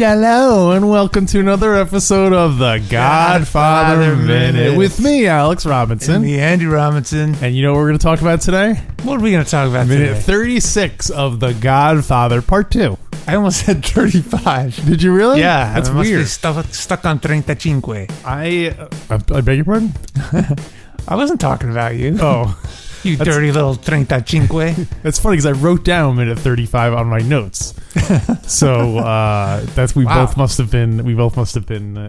Hello, and welcome to another episode of the Godfather Minute with me, Alex Robinson. And me, Andy Robinson. And you know what we're going to talk about today? What are we going to talk about Minute today? 36 of The Godfather, Part 2. I almost said 35. Did you really? Yeah, that's I must weird. Be stuck on 35. I beg your pardon? I wasn't talking about you. Oh. You dirty little 35. It's funny because I wrote down minute 35 on my notes. So we both must have been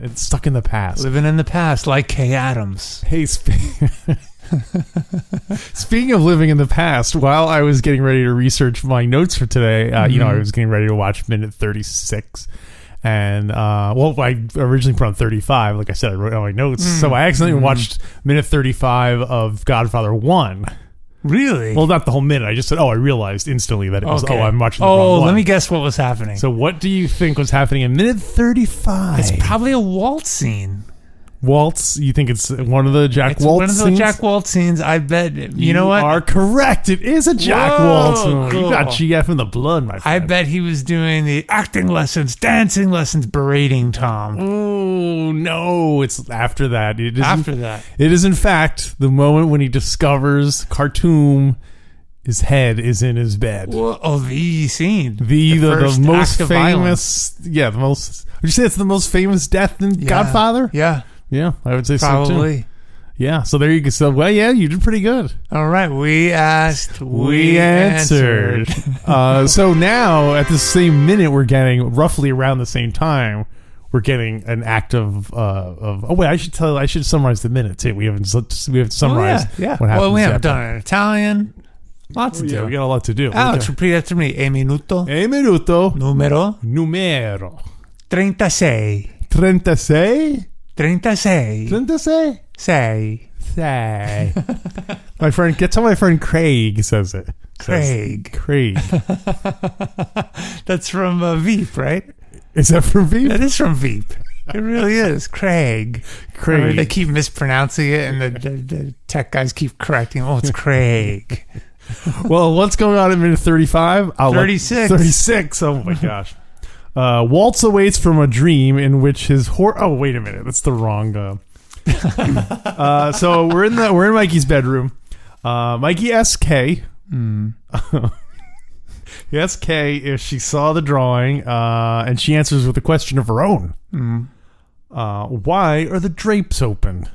it's stuck in the past. Living in the past like Kay Adams. Hey, speaking of living in the past, while I was getting ready to research my notes for today, I was getting ready to watch minute 36. And, I originally put on 35. Like I said, I wrote on my notes. So I accidentally watched minute 35 of Godfather 1. Really? Well, not the whole minute. I just said, I realized instantly that it was, I'm watching the wrong one. Let me guess what was happening. So what do you think was happening in minute 35? It's probably a waltz scene. Waltz? You think it's one of the Jack Waltz one of the scenes? Jack Waltz scenes. I bet. You know what? You are correct. It is a Jack Waltz movie. Cool. You got GF in the blood, my friend. I bet he was doing the acting lessons, dancing lessons, berating Tom. Oh, no. It's after that. It is, in fact, the moment when he discovers Khartoum, his head is in his bed. Well, the scene. The most famous... Yeah, the most... Would you say it's the most famous death in Godfather? Yeah. Yeah, I would say probably. So too. Yeah, so there you go. So, you did pretty good. All right, we asked, we answered. So now, at the same minute, we're getting roughly around the same time. We're getting an act of. I should summarize the minute too. We haven't summarized. What happens. Well, we haven't done it in Italian. Lots to do. Yeah, we got a lot to do. Alex, repeat after me. E minuto. Numero. 36. 36. 36. 36? Say. My friend, tell my friend Craig says it. Craig. That's from Veep, right? Is that from Veep? That is from Veep. It really is. Craig. They keep mispronouncing it, and the tech guys keep correcting. Oh, it's Craig. Well, what's going on in minute 35? 36. 36. Oh, my gosh. Waltz awaits from a dream in which his horse... Oh, wait a minute. That's the wrong... So we're in Mikey's bedroom. Mikey asks Kay. He asks Kay if she saw the drawing, and she answers with a question of her own. Why are the drapes open?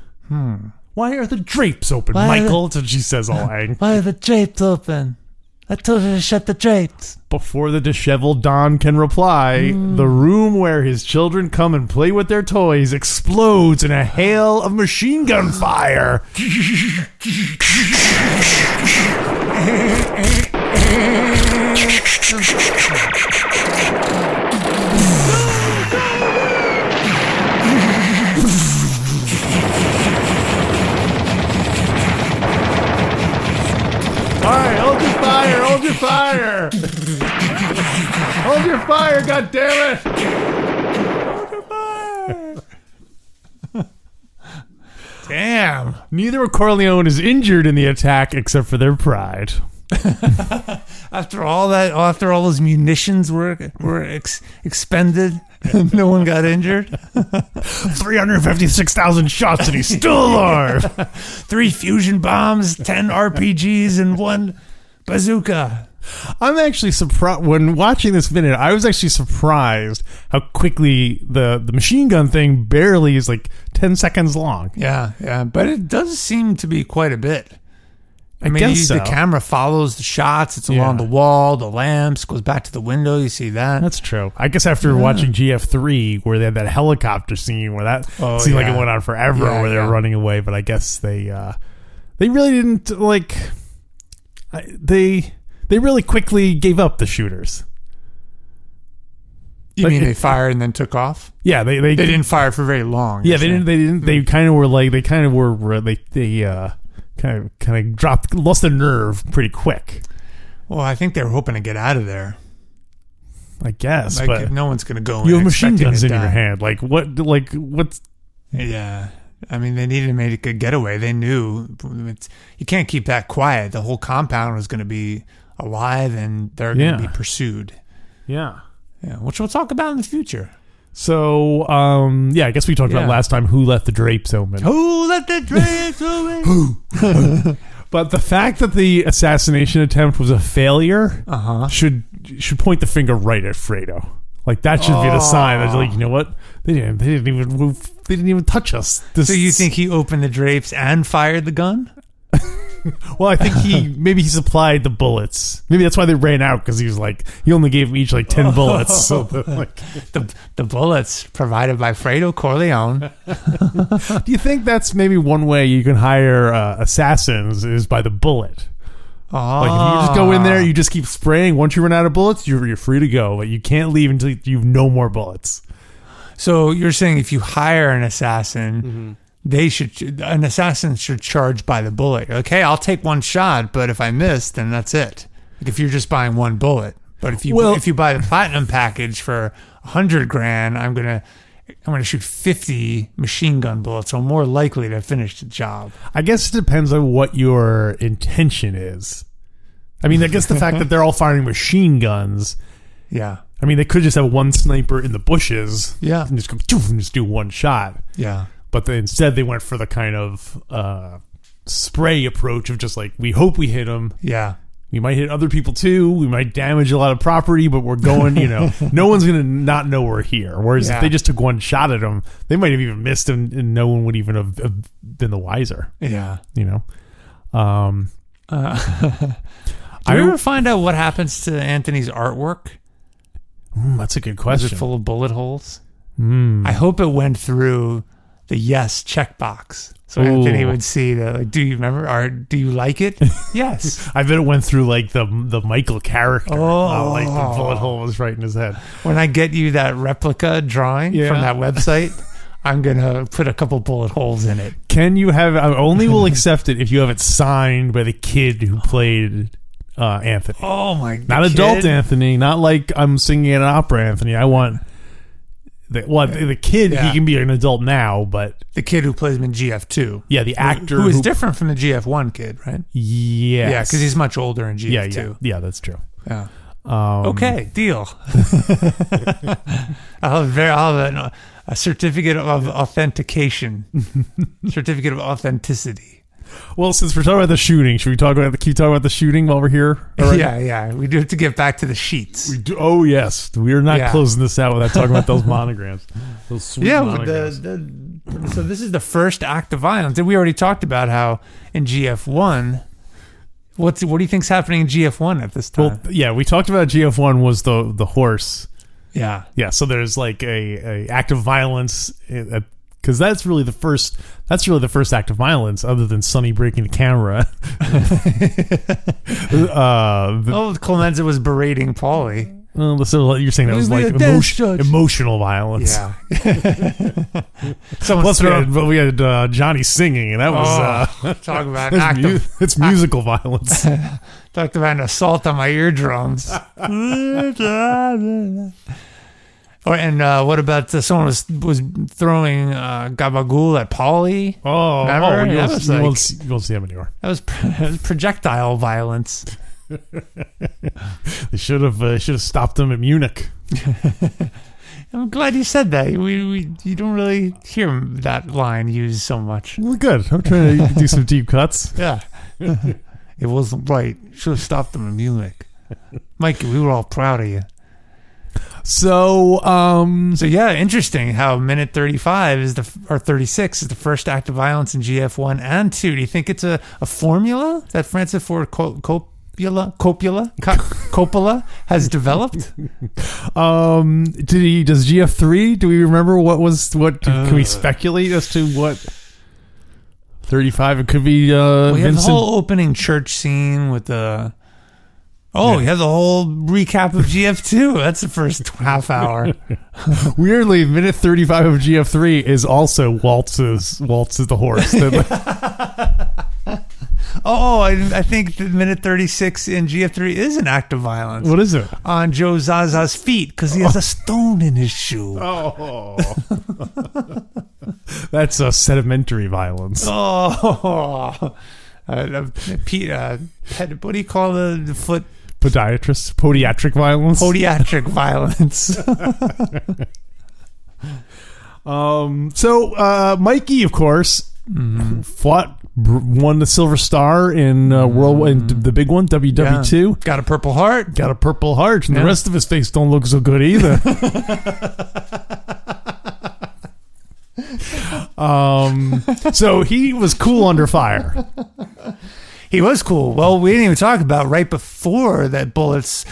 Why are the drapes open, Michael? That's what she says all angry. Why are the drapes open? I told you to shut the drapes. Before the disheveled Don can reply, the room where his children come and play with their toys explodes in a hail of machine gun fire. All right, hold your fire, hold your fire. Hold your fire, goddammit. Hold your fire. Damn. Neither of Corleone is injured in the attack except for their pride. After all those munitions were expended, no one got injured. 356,000 shots and he's still alive. 3 fusion bombs, 10 RPGs, and 1 bazooka. I'm actually surprised when watching this minute. I was actually surprised how quickly the machine gun thing barely is like 10 seconds long. Yeah, but it does seem to be quite a bit. I guess so. The camera follows the shots. It's along the wall, the lamps, goes back to the window. You see that? That's true. I guess after watching GF3, where they had that helicopter scene, where that seemed like it went on forever, where they were running away. But I guess they really didn't like. They really quickly gave up the shooters. You mean they fired and then took off? Yeah, they didn't fire for very long. Yeah, they didn't. They kind of were like they kind of lost their nerve pretty quick. Well, I think they were hoping to get out of there. I guess, like, but no one's going to go. You have machine guns in your hand. Like what? Like what's? Yeah, I mean, they needed to make a getaway. They knew you can't keep that quiet. The whole compound was going to be alive, and they're going to be pursued. Yeah, which we'll talk about in the future. So, I guess we talked about last time who let the drapes open. Who let the drapes open? But the fact that the assassination attempt was a failure should point the finger right at Fredo. Like that should be the sign that, like, you know what, they didn't even move, they didn't even touch us. So you think he opened the drapes and fired the gun? Well, I think he supplied the bullets. Maybe that's why they ran out, because he was like, he only gave them each like 10 bullets. So the bullets provided by Fredo Corleone. Do you think that's maybe one way you can hire assassins is by the bullet? Like if you just go in there, you just keep spraying. Once you run out of bullets, you're free to go. But you can't leave until you have no more bullets. So you're saying if you hire an assassin, an assassin should charge by the bullet. Okay, I'll take one shot, but if I miss, then that's it. Like if you're just buying one bullet. But if you buy the platinum package for $100,000, I'm gonna shoot 50 machine gun bullets. So I'm more likely to finish the job. I guess it depends on what your intention is. I mean, I guess the fact that they're all firing machine guns. Yeah. I mean, they could just have one sniper in the bushes. Yeah. And just go, and just do one shot. Yeah. But instead they went for the kind of spray approach of just like, we hope we hit them. Yeah. We might hit other people too. We might damage a lot of property, but we're going, no one's going to not know we're here. Whereas if they just took one shot at them, they might have even missed him and no one would even have been the wiser. Yeah. Do you ever find out what happens to Anthony's artwork? That's a good question. Is it full of bullet holes? I hope it went through the yes checkbox. So Anthony would see like, do you remember, or do you like it? Yes. I bet it went through like the Michael character. Like the bullet hole was right in his head. When I get you that replica drawing from that website, I'm going to put a couple bullet holes in it. Can you have, I only will accept it if you have it signed by the kid who played Anthony. Oh my God. Not adult Anthony, not like I'm singing an opera Anthony. I want the kid, he can be an adult now, but the kid who plays him in GF2. Yeah, the actor who is different from the GF1 kid, right? Yes. Yeah, because he's much older in GF2. Yeah, that's true. Yeah. Okay, deal. I'll have a certificate of authentication, certificate of authenticity. Well, since we're talking about the shooting, should we keep talking about the shooting while we're here? Right? Yeah. We do have to get back to the sheets. We do. Oh, yes. We are not closing this out without talking about those monograms. Those sweet monograms. So this is the first act of violence. And we already talked about how in GF1, what do you think's happening in GF1 at this time? Well, we talked about GF1 was the horse. Yeah. Yeah, so there's like a act of violence because that's really the first act of violence, other than Sonny breaking the camera. Clemenza was berating Paulie. So you're saying that was like emotional violence. Yeah. Plus we had Johnny singing, and that was talk about it's musical violence. Talked about an assault on my eardrums. And what about someone was throwing gabagool at Paulie? You won't see him anymore. That was projectile violence. They should have stopped him at Munich. I'm glad you said that. You don't really hear that line used so much. Well, good. I'm trying to do some deep cuts. Yeah. It wasn't right. Should have stopped him in Munich. Mikey, we were all proud of you. So yeah, interesting how minute 35 or 36 is the first act of violence in GF1 and 2. Do you think it's a formula that Francis Ford Coppola has developed? Does GF3? Do we remember can we speculate as to what 35? It could be. We have Vincent. The whole opening church scene with the. You have the whole recap of GF2. That's the first half hour. Weirdly, minute 35 of GF3 is also Waltz is the horse. Oh, I think the minute 36 in GF3 is an act of violence. What is it? On Joe Zaza's feet because he has a stone in his shoe. Oh. That's a sedimentary violence. Oh. What do you call the foot? Podiatrist? Podiatric violence? Podiatric violence. So Mikey, of course, won the Silver Star in the big one, WW2. Yeah. Got a Purple Heart. Got a Purple Heart, and the rest of his face don't look so good either. So he was cool under fire. He was cool. Well, we didn't even talk about right before that bullets.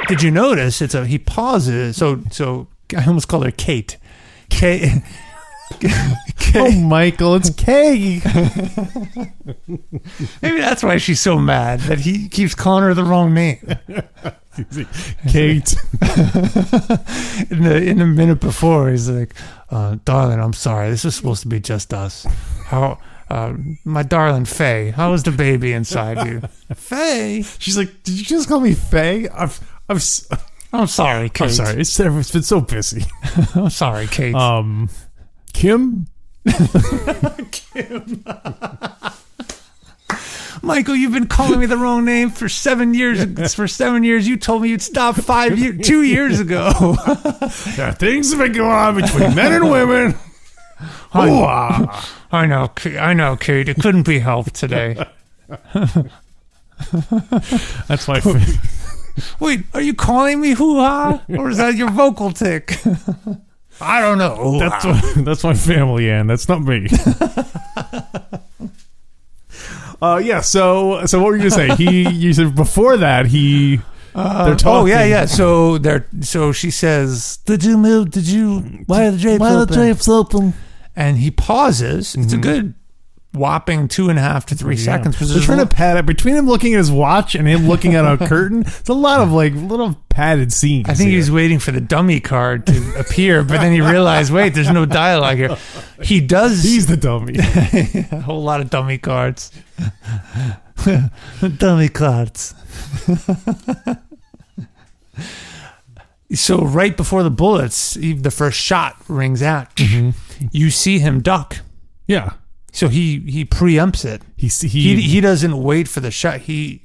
Did you notice he pauses? So I almost called her Kate. Kate. Oh, Michael, it's Kay. Maybe that's why she's so mad that he keeps calling her the wrong name. Kate. in the minute before, he's like, "Darling, I'm sorry. This was supposed to be just us. How, my darling Faye, how was the baby inside you, Faye?" She's like, "Did you just call me Faye? I'm sorry, Kate. I'm sorry. It's been so busy. I'm sorry, Kate. Kim." Kim. Michael, you've been calling me the wrong name for 7 years. For 7 years, you told me you'd stop 2 years ago. There are things that have been going on between men and women. I know, Kate. It couldn't be helped today. That's my. Wait, are you calling me hoo-ha? Or is that your vocal tick? I don't know. That's my family, Ann. That's not me. Yeah. So what were you gonna say? You said before that they're talking. Oh yeah. So she says, "Did you move? Why are the drapes open?" And he pauses. It's a good whopping 2.5 to 3 seconds. They're trying to pad it between him looking at his watch and him looking at a curtain. It's a lot of little padded scenes. I think he was waiting for the dummy card to appear, but then he realized, wait, there's no dialogue here. He does. He's the dummy. A whole lot of dummy cards. Dummy cards. So right before the bullets, the first shot rings out. You see him duck. Yeah. So he preempts it. He doesn't wait for the shot. He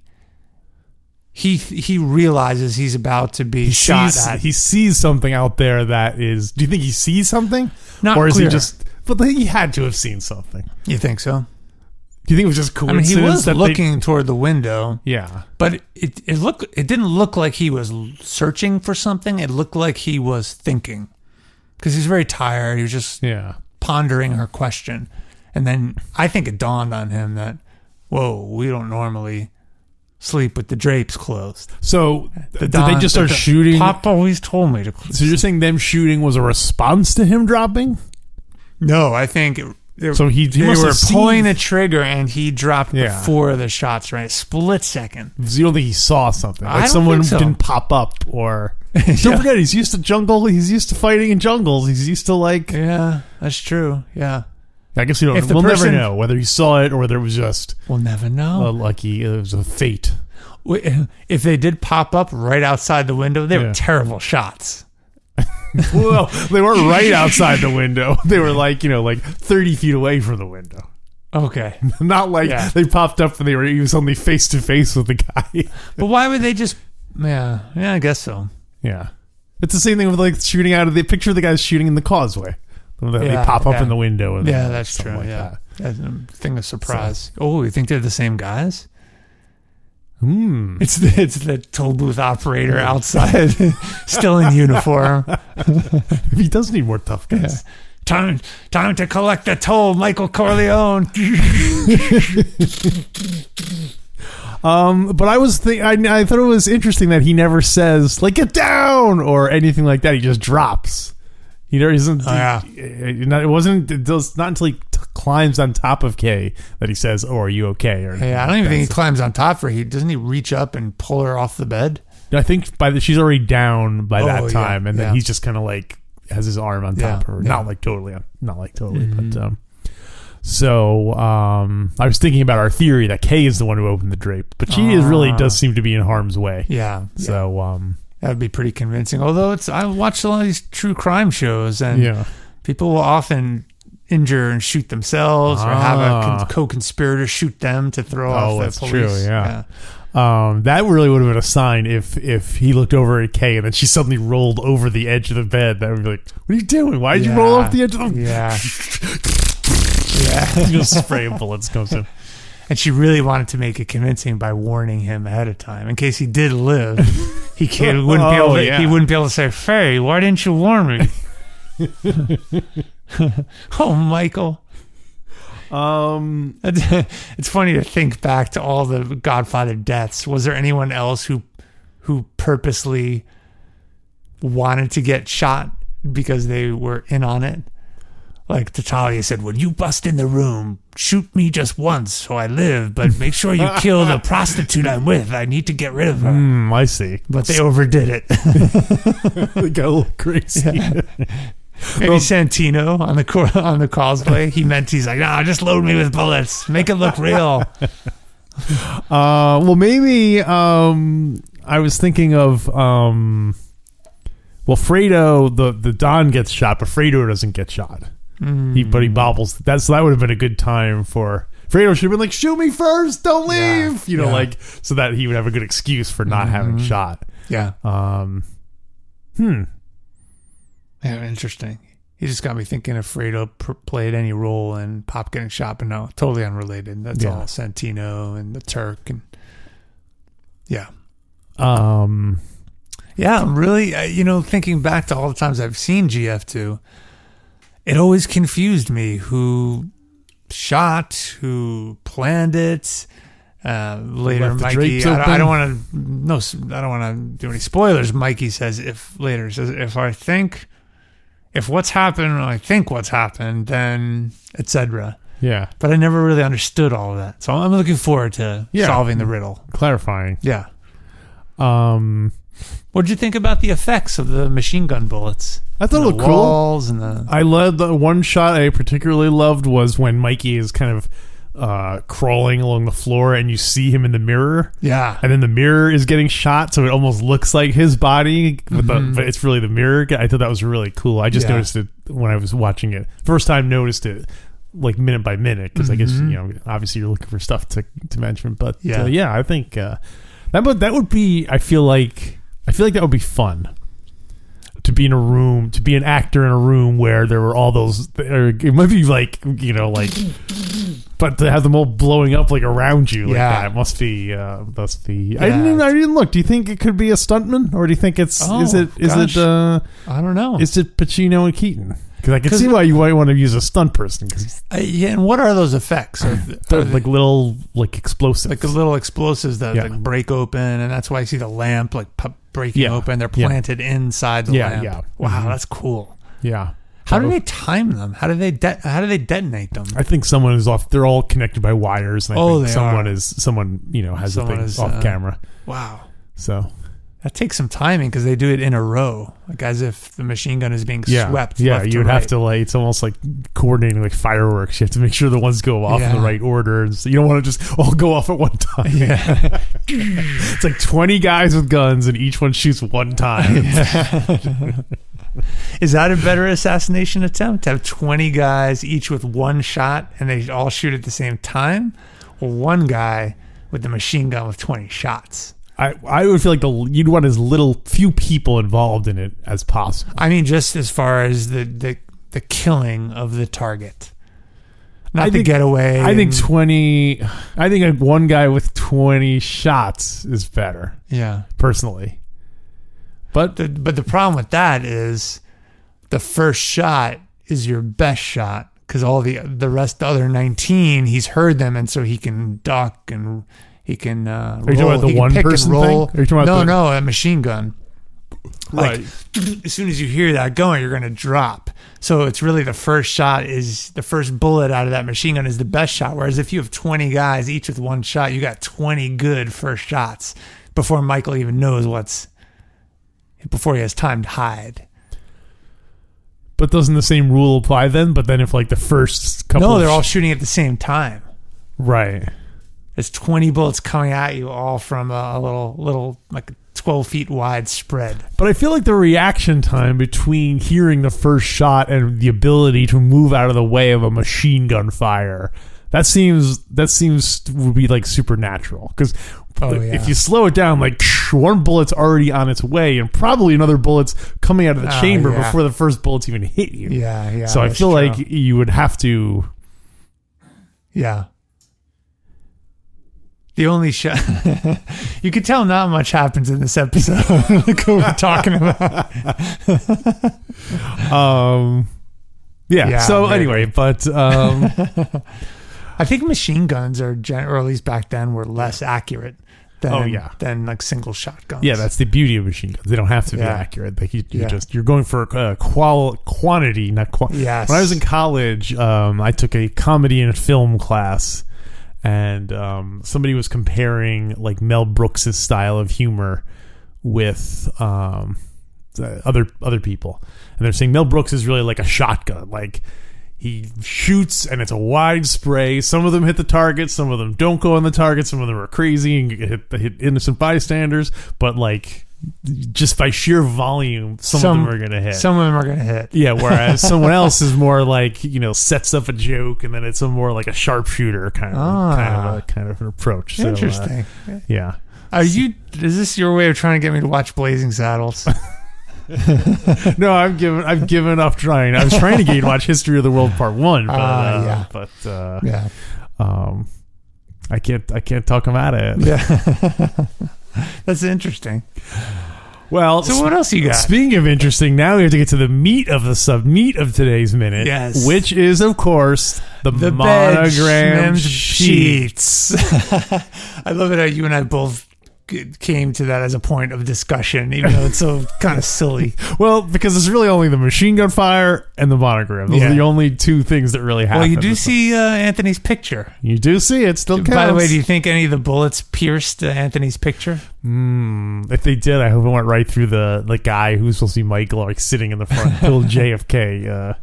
realizes he's about to be shot at. He sees something out there that is. Do you think he sees something? Not or is clear. he just? But he had to have seen something. You think so? Do you think it was just coincidence? I mean, he was looking toward the window. Yeah, but it didn't look like he was searching for something. It looked like he was thinking, because he's very tired. He was just pondering her question. And then I think it dawned on him that, whoa, we don't normally sleep with the drapes closed. So did they just start shooting? Pop always told me to close. So you're saying them shooting was a response to him dropping? No, I think they were pulling the trigger and he dropped before the shots, right? Split second. So you don't think he saw something? Like I don't someone think so. didn't pop up or... Don't forget, he's used to jungle. He's used to fighting in jungles. He's used to Yeah, that's true. Yeah. I guess we'll never know whether he saw it or whether it was just... We'll never know. It was a fate. If they did pop up right outside the window, they were terrible shots. Well, they weren't right outside the window. They were 30 feet away from the window. Okay. Not they popped up and he was only face to face with the guy. But why would they just... Yeah, I guess so. Yeah. It's the same thing with shooting out of the picture of the guys shooting in the causeway. They pop up in the window. And that's true. That's a thing of surprise. So, you think they're the same guys? It's the toll booth operator outside, still in uniform. He does need more tough guys. Yeah. Time to collect the toll, Michael Corleone. But I thought it was interesting that he never says get down or anything like that. He just drops. He doesn't. It does not until he climbs on top of Kay that he says, "Oh, are you okay?" I don't even think he climbs on top of her. Doesn't he reach up and pull her off the bed? I think she's already down by that time, and then he's just kind of has his arm on top of her. Yeah. Not like totally, but so I was thinking about our theory that Kay is the one who opened the drape, but she really does seem to be in harm's way. Yeah. So that would be pretty convincing. Although I watched a lot of these true crime shows, and people will often injure and shoot themselves, or have a co-conspirator shoot them to throw off the police. True. Yeah. That really would have been a sign if he looked over at Kay and then she suddenly rolled over the edge of the bed. That would be like, what are you doing? Why did you roll off the edge of the Yeah. Just spraying bullets comes in. And she really wanted to make it convincing by warning him ahead of time in case he did live. He wouldn't be able to say, "Faye, why didn't you warn me?" Oh, Michael. It's funny to think back to all the Godfather deaths. Was there anyone else who purposely wanted to get shot because they were in on it? Like Tattaglia said, when you bust in the room, shoot me just once so I live, but make sure you kill the prostitute I'm with. I need to get rid of her. I see. But they overdid it. They got a little crazy. Yeah. Maybe Santino on the causeway. He's like, nah, just load me with bullets. Make it look real. Well, maybe I was thinking of Fredo, the Don gets shot, but Fredo doesn't get shot. But he bobbles. So that would have been a good time for Fredo. Should have been like, shoot me first, don't leave. Like so that he would have a good excuse for not having shot. Yeah. Yeah, interesting. He just got me thinking if Fredo played any role in Pop getting shot, but no, totally unrelated. That's all Santino and the Turk and yeah. I'm really, thinking back to all the times I've seen GF2, it always confused me who shot, who planned it. Later, Mikey, I don't want to do any spoilers. Mikey says if what's happened, I think what's happened, then etc. Yeah. But I never really understood all of that. So I'm looking forward to solving the riddle. Clarifying. Yeah. What'd you think about the effects of the machine gun bullets? I thought it looked cool. I loved the one shot I particularly loved was when Mikey is kind of crawling along the floor and you see him in the mirror. Yeah. And then the mirror is getting shot, so it almost looks like his body, but it's really the mirror. I thought that was really cool. I just noticed it when I was watching it. First time noticed it like minute by minute because I guess, obviously you're looking for stuff to mention. But I think that would be, I feel like that would be fun. To be in a room, to be an actor in a room where there were all those, it might be like, but to have them all blowing up like around you like that must be. I didn't look. Do you think it could be a stuntman, or do you think it's is it I don't know. Is it Pacino and Keaton? Because I can see why you might want to use a stunt person. And what are those effects? They're like little explosives, like the little explosives that like break open, and that's why I see the lamp like breaking open. They're planted inside the lamp. Yeah. Wow, that's cool. Yeah. How do they time them? How do they detonate them? I think someone is off. They're all connected by wires. And I think someone has the thing off camera. Wow. So that takes some timing because they do it in a row, like as if the machine gun is being swept. Yeah, you would have to it's almost like coordinating like fireworks. You have to make sure the ones go off in the right order, and so you don't want to just all go off at one time. Yeah. It's like 20 guys with guns, and each one shoots one time. Is that a better assassination attempt? To have 20 guys each with one shot, and they all shoot at the same time, or one guy with the machine gun with 20 shots? I would feel like you'd want as few people involved in it as possible. I mean, just as far as the killing of the target, not the getaway. I think 20. I think one guy with 20 shots is better. Yeah, personally. But the problem with that is the first shot is your best shot because all the other 19 he's heard them, and so he can duck and. He can Are you talking about the one person thing? Are you talking about no, a machine gun. Like, right. As soon as you hear that going, you're going to drop. So it's really the first shot is the first bullet out of that machine gun is the best shot. Whereas if you have 20 guys, each with one shot, you got 20 good first shots before Michael even knows before he has time to hide. but doesn't the same rule apply then? But then if like the first couple... No, they're all shooting at the same time. Right. There's 20 bullets coming at you all from a little like 12 feet wide spread. But I feel like the reaction time between hearing the first shot and the ability to move out of the way of a machine gun fire, that seems would be like supernatural. Because if you slow it down, like one bullet's already on its way, and probably another bullet's coming out of the chamber before the first bullets even hit you. Yeah. So I feel like you would have to. Yeah. The only shot you could tell not much happens in this episode. Like what we're talking about. So anyway, but I think machine guns are, or at least back then, were less accurate than like single shotguns. Yeah, that's the beauty of machine guns. They don't have to be accurate. Like you're going for quantity, not quality. Yes. When I was in college, I took a comedy and film class. And somebody was comparing like Mel Brooks' style of humor with other people, and they're saying Mel Brooks is really like a shotgun. Like he shoots and it's a wide spray. Some of them hit the target, some of them don't go on the target. Some of them are crazy and hit innocent bystanders. But like just by sheer volume, some of them are going to hit. Some of them are going to hit. Yeah, whereas someone else is more like, sets up a joke, and then it's more like a sharpshooter kind of an approach. So, interesting. Yeah. Is this your way of trying to get me to watch Blazing Saddles? No, I've given up trying. I was trying to get you to watch History of the World Part 1, but I can't talk him out of it. Yeah. That's interesting. Well, so what else you got? Speaking of interesting, now we have to get to the meat of today's minute. Yes. Which is, of course, the monogram sheets. I love it how you and I both came to that as a point of discussion, even though it's so kind of silly. Well, because it's really only the machine gun fire and the monogram. Those are the only two things that really happen. Well, you do see Anthony's picture. You do see it. Still counts. By the way, do you think any of the bullets pierced Anthony's picture? If they did, I hope it went right through the guy who's supposed to be Michael, like sitting in the front, Bill JFK.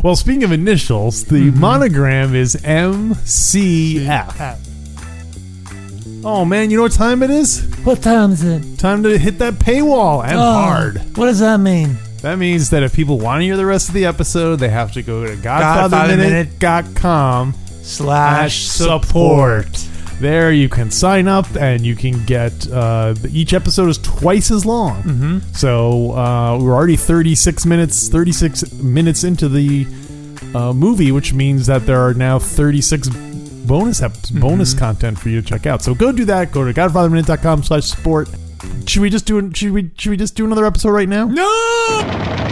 Well, speaking of initials, the monogram is MCF. Oh, man, you know what time it is? What time is it? Time to hit that paywall and hard. What does that mean? That means that if people want to hear the rest of the episode, they have to go to godfatherminute.com/support. There you can sign up and you can get, each episode is twice as long. Mm-hmm. So we're already 36 minutes into the movie, which means that there are now 36 bonus content for you to check out. So go do that. Go to godfatherminute.com/support. Should we just do another episode right now? No!